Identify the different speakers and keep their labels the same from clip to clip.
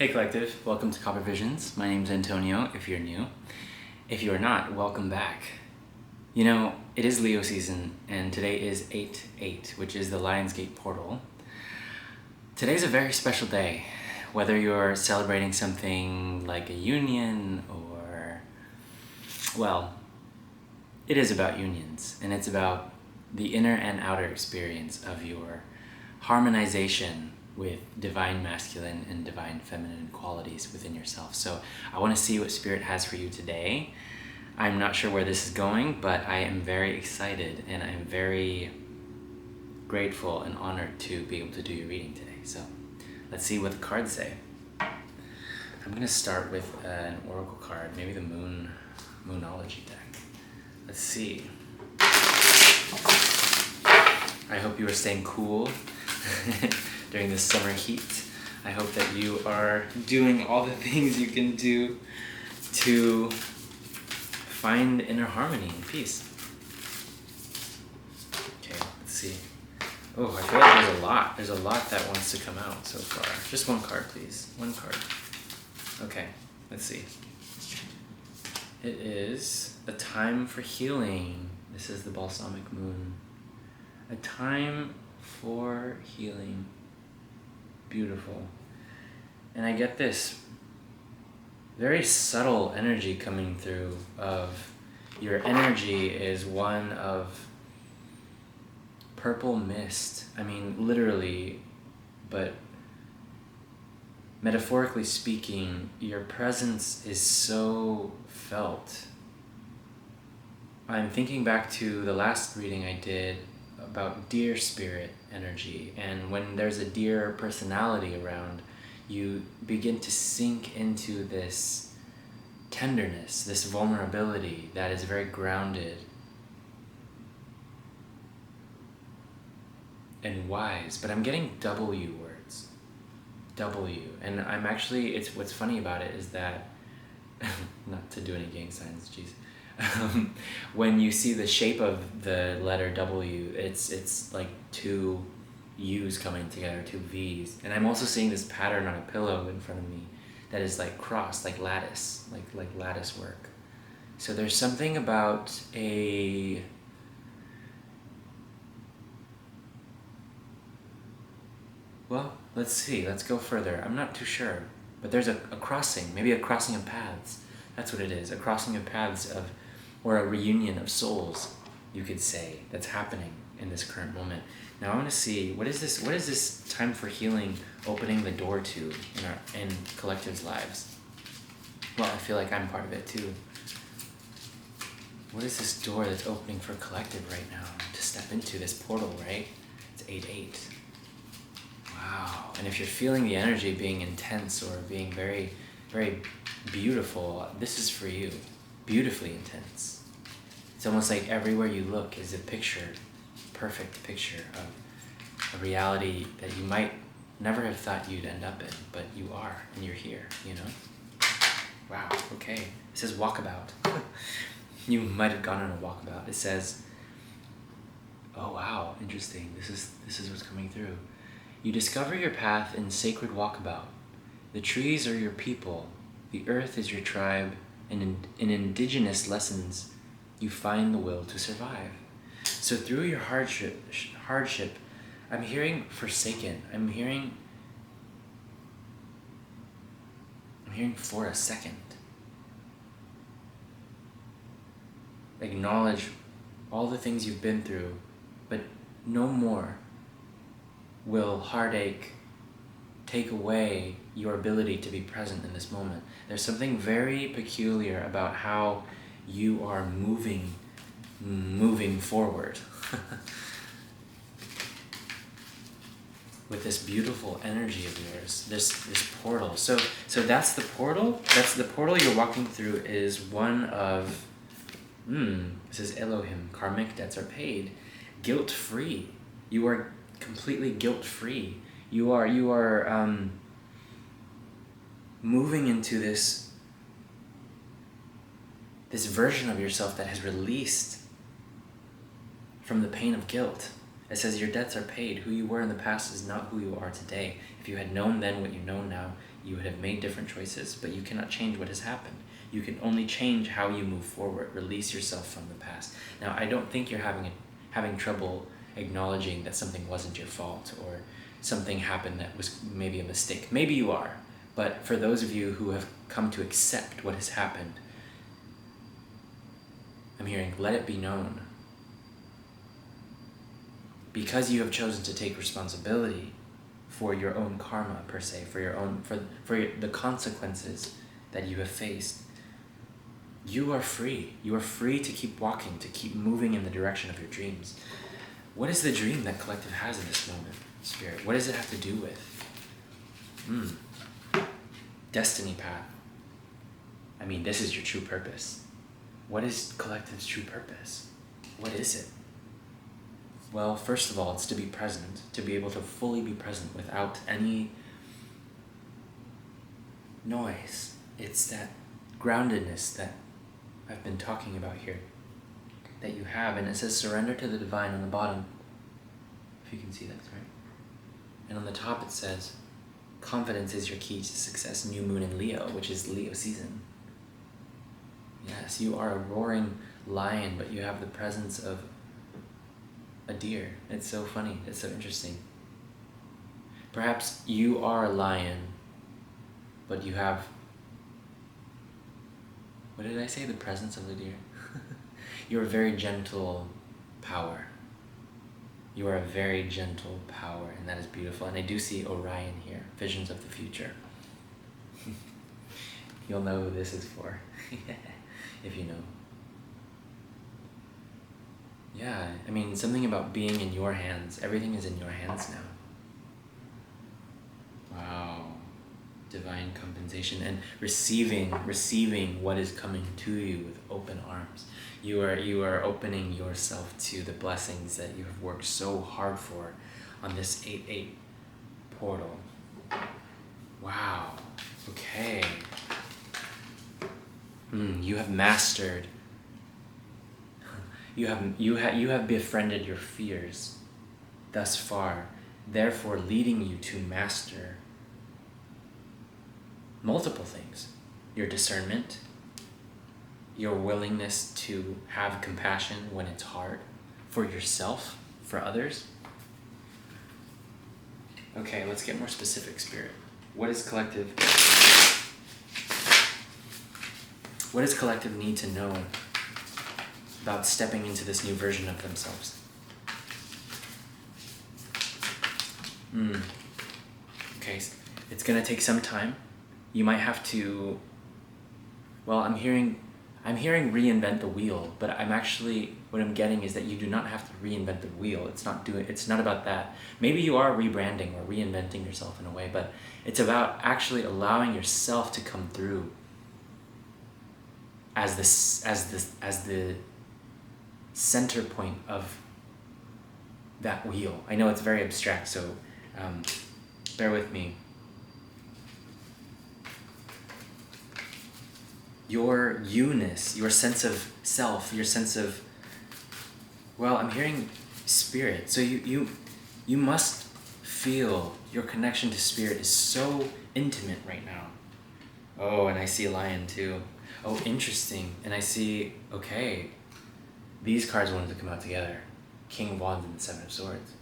Speaker 1: Hey Collective, welcome to Copper Visions. My name's Antonio, if you're new. If you are not, welcome back. You know, it is Leo season, and today is 8/8, which is the Lionsgate portal. Today's a very special day. Whether you're celebrating something like a union or, well, it is about unions, and it's about the inner and outer experience of your harmonization with divine masculine and divine feminine qualities within yourself. So I want to see what Spirit has for you today. I'm not sure where this is going, but I am very excited and I'm very grateful and honored to be able to do your reading today. So let's see what the cards say. I'm going to start with an oracle card, maybe the Moonology deck. Let's see. I hope you are staying cool during this summer heat. I hope that you are doing all the things you can do to find inner harmony and peace. Okay, let's see. Oh, I feel like there's a lot. There's a lot that wants to come out so far. Just one card, please. One card. Okay, let's see. It is a time for healing. This is the balsamic moon. A time for healing. Beautiful. And I get this very subtle energy coming through of your energy is one of purple mist. I mean, literally, but metaphorically speaking, your presence is so felt. I'm thinking back to the last reading I did about deer spirit energy, and when there's a deer personality around, you begin to sink into this tenderness, this vulnerability that is very grounded and wise. But I'm getting W words. W. And I'm actually, it's what's funny about it is that, not to do any gang signs, jeez. When you see the shape of the letter W, it's like two U's coming together, two V's. And I'm also seeing this pattern on a pillow in front of me that is like crossed, like lattice, like lattice work. So there's something about a well, let's see, let's go further. I'm not too sure, but there's a crossing, maybe a crossing of paths. That's what it is, a crossing of paths of, or a reunion of souls, you could say, that's happening in this current moment. Now I want to see, what is this time for healing opening the door to in collectives' lives? Well, I feel like I'm part of it too. What is this door that's opening for collective right now to step into this portal, right? It's 8/8. Wow. And if you're feeling the energy being intense or being very, very beautiful, this is for you. Beautifully intense. It's almost like everywhere you look is a picture, perfect picture of a reality that you might never have thought you'd end up in, but you are, and you're here, you know? Wow, okay. It says walkabout. You might have gone on a walkabout. It says, oh wow, interesting. This is what's coming through. You discover your path in sacred walkabout. The trees are your people. The earth is your tribe. And in indigenous lessons, you find the will to survive. So through your hardship, I'm hearing forsaken. I'm hearing for a second. Acknowledge all the things you've been through, but no more will heartache take away your ability to be present in this moment. There's something very peculiar about how you are moving forward with this beautiful energy of yours, this portal. So that's the portal. That's the portal you're walking through. Is one of this is Elohim. Karmic debts are paid, guilt-free. You are completely guilt-free. You are moving into this version of yourself that has released from the pain of guilt. It says your debts are paid. Who you were in the past is not who you are today. If you had known then what you know now, You would have made different choices, but you cannot change what has happened. You can only change how you move forward. Release yourself from the past. Now, I don't think you're having trouble acknowledging that something wasn't your fault or something happened that was maybe a mistake. Maybe you are, but for those of you who have come to accept what has happened, I'm hearing, let it be known. Because you have chosen to take responsibility for your own karma, per se, for the consequences that you have faced, you are free. You are free to keep walking, to keep moving in the direction of your dreams. What is the dream that Collective has in this moment, Spirit? What does it have to do with? Destiny path. I mean, this is your true purpose. What is Collective's true purpose? What is it? Well, first of all, it's to be present, to be able to fully be present without any noise. It's that groundedness that I've been talking about here, that you have. And it says surrender to the divine on the bottom, if you can see that, right? And on the top it says confidence is your key to success. New moon in Leo, which is Leo season. Yes, you are a roaring lion, but you have the presence of a deer. It's so funny. It's so interesting. Perhaps you are a lion, but you have, what did I say? The presence of the deer. You're a very gentle power. You are a very gentle power, and that is beautiful. And I do see Orion here, visions of the future. You'll know who this is for, if you know. Yeah, I mean, something about being in your hands. Everything is in your hands now. Wow. Divine compensation and receiving what is coming to you with open arms. You are opening yourself to the blessings that you have worked so hard for on this 8-8 portal. Wow. Okay. You have mastered. You have befriended your fears thus far, therefore leading you to master multiple things. Your discernment, your willingness to have compassion when it's hard, for yourself, for others. Okay, let's get more specific, Spirit. What does Collective need to know about stepping into this new version of themselves? Okay, it's gonna take some time. You might have to, well, I'm hearing reinvent the wheel, but what I'm getting is that you do not have to reinvent the wheel. It's not about that. Maybe you are rebranding or reinventing yourself in a way, but it's about actually allowing yourself to come through as the center point of that wheel. I know it's very abstract, so bear with me. Your you-ness, your sense of self, your sense of, well, I'm hearing spirit. So you must feel your connection to spirit is so intimate right now. Oh, and I see a lion too. Oh, interesting. And I see, okay, these cards wanted to come out together. King of Wands and the Seven of Swords.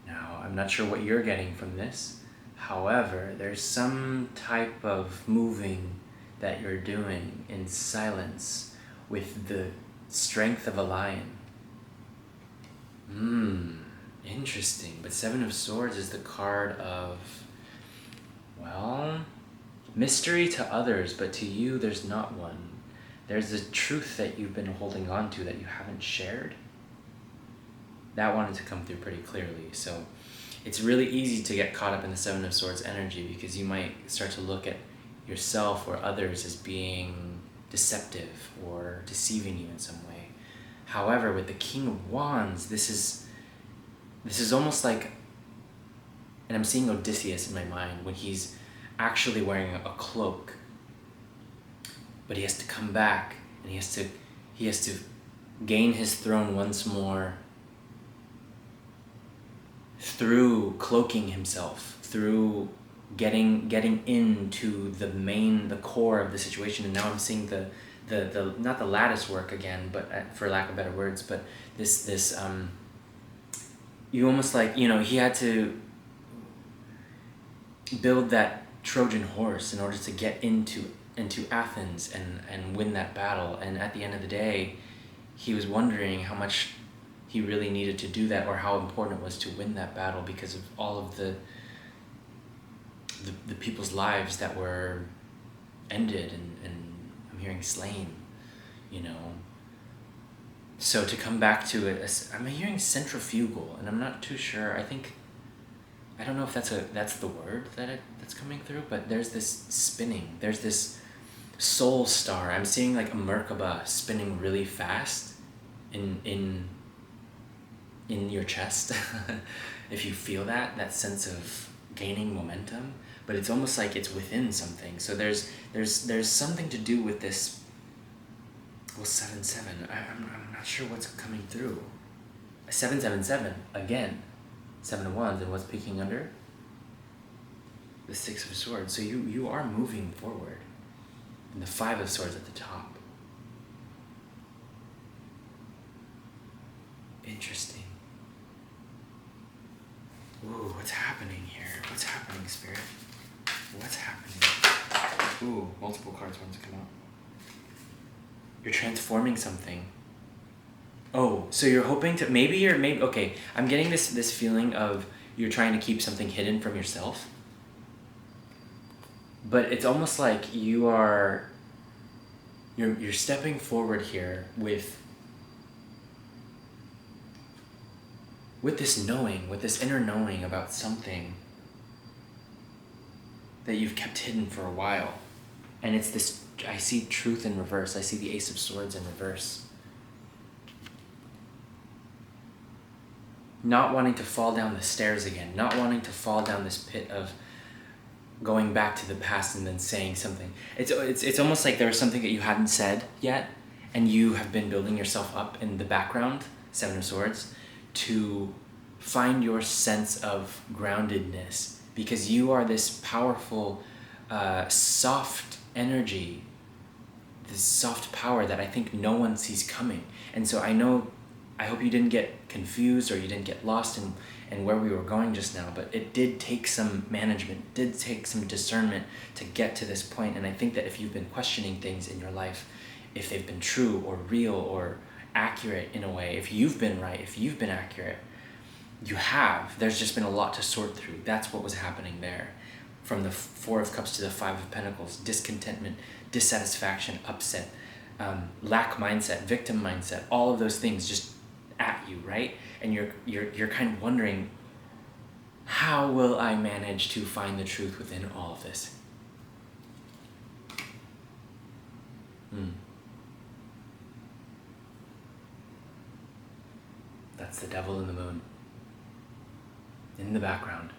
Speaker 1: Now, I'm not sure what you're getting from this. However, there's some type of moving that you're doing in silence with the strength of a lion. Interesting. But Seven of Swords is the card of, well, mystery to others, but to you there's not one. There's a truth that you've been holding on to that you haven't shared. That wanted to come through pretty clearly. So it's really easy to get caught up in the Seven of Swords energy because you might start to look at yourself or others as being deceptive or deceiving you in some way. However, with the King of Wands, this is almost like, and I'm seeing Odysseus in my mind when he's actually wearing a cloak, but he has to come back and he has to gain his throne once more through cloaking himself, through getting into the core of the situation. And now I'm seeing the not the lattice work again, but for lack of better words, but this you almost like, he had to build that Trojan horse in order to get into Athens and win that battle. And at the end of the day, he was wondering how much he really needed to do that, or how important it was to win that battle, because of all of the people's lives that were ended and I'm hearing slain, So to come back to it, I'm hearing centrifugal, and I'm not too sure. I don't know if that's the word that's coming through, but there's this spinning. There's this soul star. I'm seeing like a Merkaba spinning really fast in your chest. If you feel that sense of gaining momentum, but it's almost like it's within something. So there's something to do with this. Well, 7-7. I'm not sure what's coming through. 7-7-7 again. 7 of Wands, and what's peeking under? The 6 of Swords. So you are moving forward. And the 5 of Swords at the top. Interesting. Ooh, what's happening here? What's happening, Spirit? What's happening? Ooh, multiple cards want to come out. You're transforming something. Oh, so you're hoping to, okay, I'm getting this feeling of you're trying to keep something hidden from yourself. But it's almost like you're stepping forward here with this knowing, with this inner knowing about something that you've kept hidden for a while. And it's this, I see truth in reverse. I see the Ace of Swords in reverse. Not wanting to fall down the stairs again, not wanting to fall down this pit of going back to the past and then saying something. It's almost like there was something that you hadn't said yet, and you have been building yourself up in the background, 7 of Swords, to find your sense of groundedness, because you are this powerful, soft energy, this soft power that I think no one sees coming. And so I hope you didn't get confused or you didn't get lost in where we were going just now, but it did take some management, did take some discernment to get to this point. And I think that if you've been questioning things in your life, if they've been true or real or accurate in a way, if you've been right, if you've been accurate, there's just been a lot to sort through. That's what was happening there. From the 4 of Cups to the 5 of Pentacles, discontentment, dissatisfaction, upset, lack mindset, victim mindset, all of those things just at you, right? And you're kind of wondering, how will I manage to find the truth within all of this? That's the devil in the moon. In the background.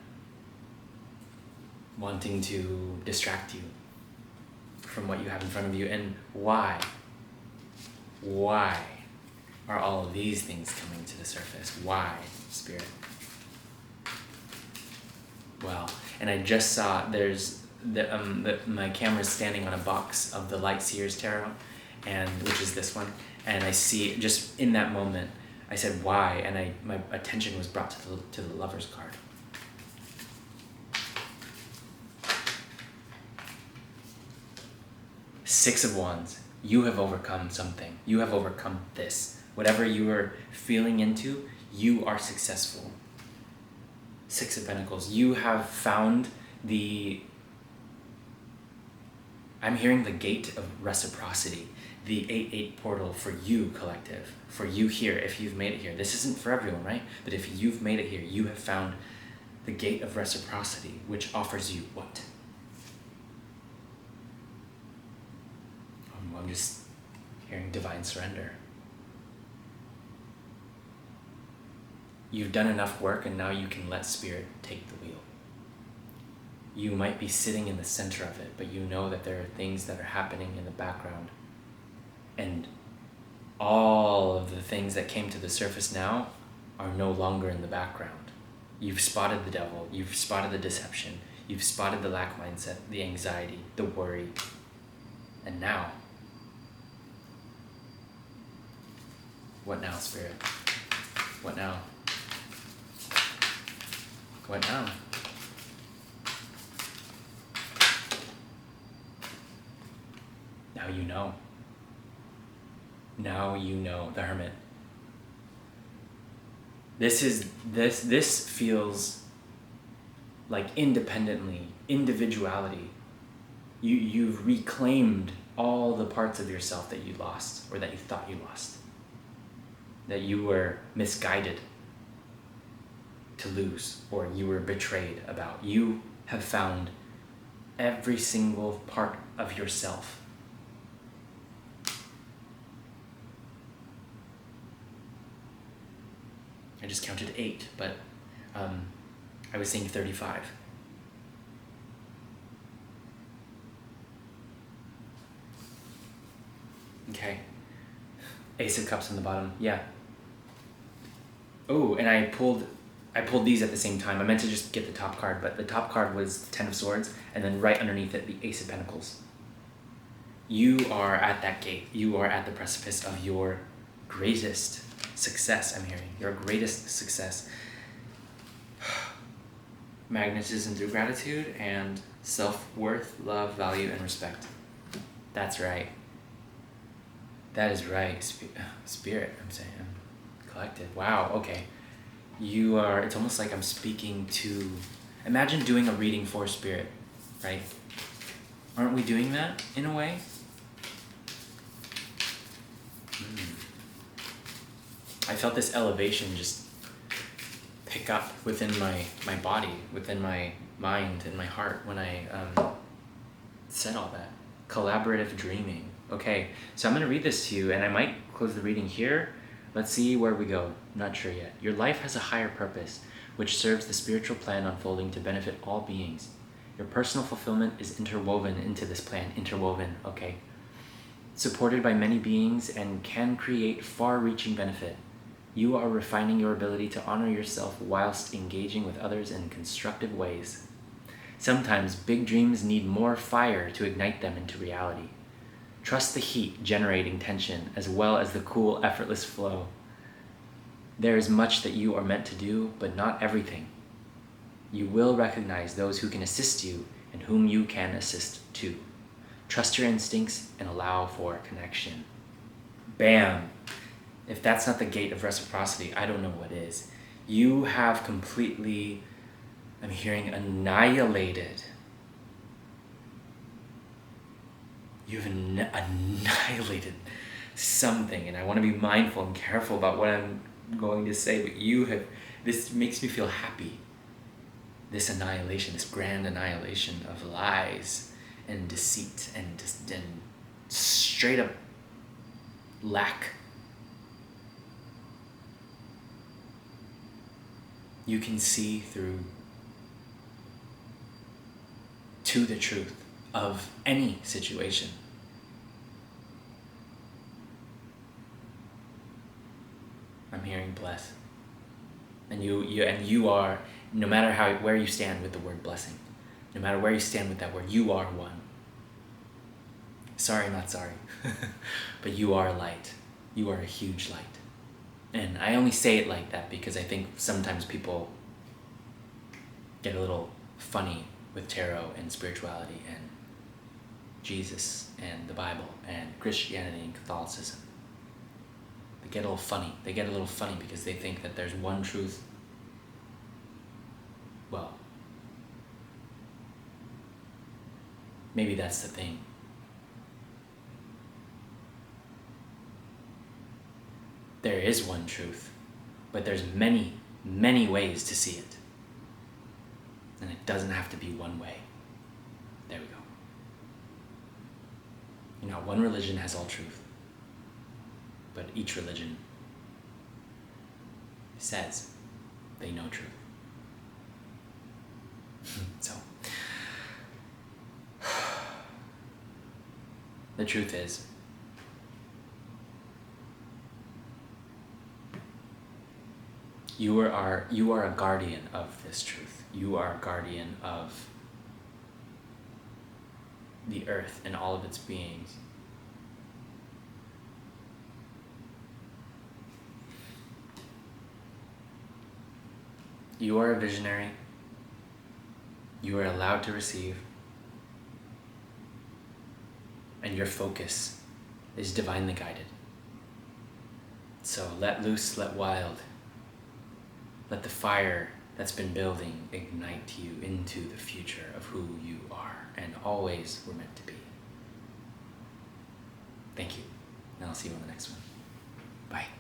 Speaker 1: Wanting to distract you from what you have in front of you. And why? Why are all of these things coming to the surface? Why, Spirit? Well, and I just saw my camera's standing on a box of the Light Seers Tarot, and which is this one, and I see just in that moment, I said why, and my attention was brought to the Lover's card. Six of Wands. You have overcome something. You have overcome this. Whatever you were feeling into, you are successful. 6 of Pentacles. You have found I'm hearing the gate of reciprocity. The 8-8 portal for you, collective. For you here, if you've made it here. This isn't for everyone, right? But if you've made it here, you have found the gate of reciprocity, which offers you what? I'm just hearing divine surrender. You've done enough work, and now you can let Spirit take the wheel. You might be sitting in the center of it, but you know that there are things that are happening in the background. And all of the things that came to the surface now are no longer in the background. You've spotted the devil. You've spotted the deception. You've spotted the lack mindset, the anxiety, the worry. And now, what now, Spirit? What now? What now? Now you know. Now you know, the Hermit. This feels like individuality. You've reclaimed all the parts of yourself that you lost, or that you thought you lost, that you were misguided to lose, or you were betrayed about. You have found every single part of yourself. I just counted 8, but I was saying 35. Okay. Ace of Cups on the bottom. Yeah. Oh, and I pulled these at the same time. I meant to just get the top card, but the top card was the Ten of Swords, and then right underneath it, the Ace of Pentacles. You are at that gate. You are at the precipice of your greatest success, I'm hearing. Your greatest success. Magnetism through gratitude and self-worth, love, value, and respect. That's right. That is right. Spirit, I'm saying. Collective. Wow, okay. You are, it's almost like I'm speaking to, imagine doing a reading for Spirit, right? Aren't we doing that in a way? I felt this elevation just pick up within my body, within my mind and my heart when I said all that. Collaborative dreaming. Okay, so I'm going to read this to you, and I might close the reading here. Let's see where we go. Not sure yet. Your life has a higher purpose, which serves the spiritual plan unfolding to benefit all beings. Your personal fulfillment is interwoven into this plan. Interwoven, okay. Supported by many beings and can create far-reaching benefit. You are refining your ability to honor yourself whilst engaging with others in constructive ways. Sometimes big dreams need more fire to ignite them into reality. Trust the heat generating tension as well as the cool, effortless flow. There is much that you are meant to do, but not everything. You will recognize those who can assist you and whom you can assist too. Trust your instincts and allow for connection. Bam! If that's not the gate of reciprocity, I don't know what is. You have completely, I'm hearing, annihilated. You've annihilated something, and I want to be mindful and careful about what I'm going to say, but you have, this makes me feel happy. This annihilation, this grand annihilation of lies and deceit and straight up lack. You can see through to the truth of any situation. I'm hearing bless. And you are, no matter where you stand with the word blessing, no matter where you stand with that word, you are one. Sorry, not sorry. But you are light. You are a huge light. And I only say it like that because I think sometimes people get a little funny with tarot and spirituality and Jesus and the Bible and Christianity and Catholicism. They get a little funny. They get a little funny because they think that there's one truth. Well, maybe that's the thing. There is one truth, but there's many, many ways to see it. And it doesn't have to be one way. There we go. You know, one religion has all truth, but each religion says they know truth. So, the truth is, you are a guardian of this truth. You are a guardian of the earth and all of its beings. You are a visionary. You are allowed to receive. And your focus is divinely guided. So let loose, let wild. Let the fire that's been building ignite you into the future of who you are and always were meant to be. Thank you. And I'll see you on the next one. Bye.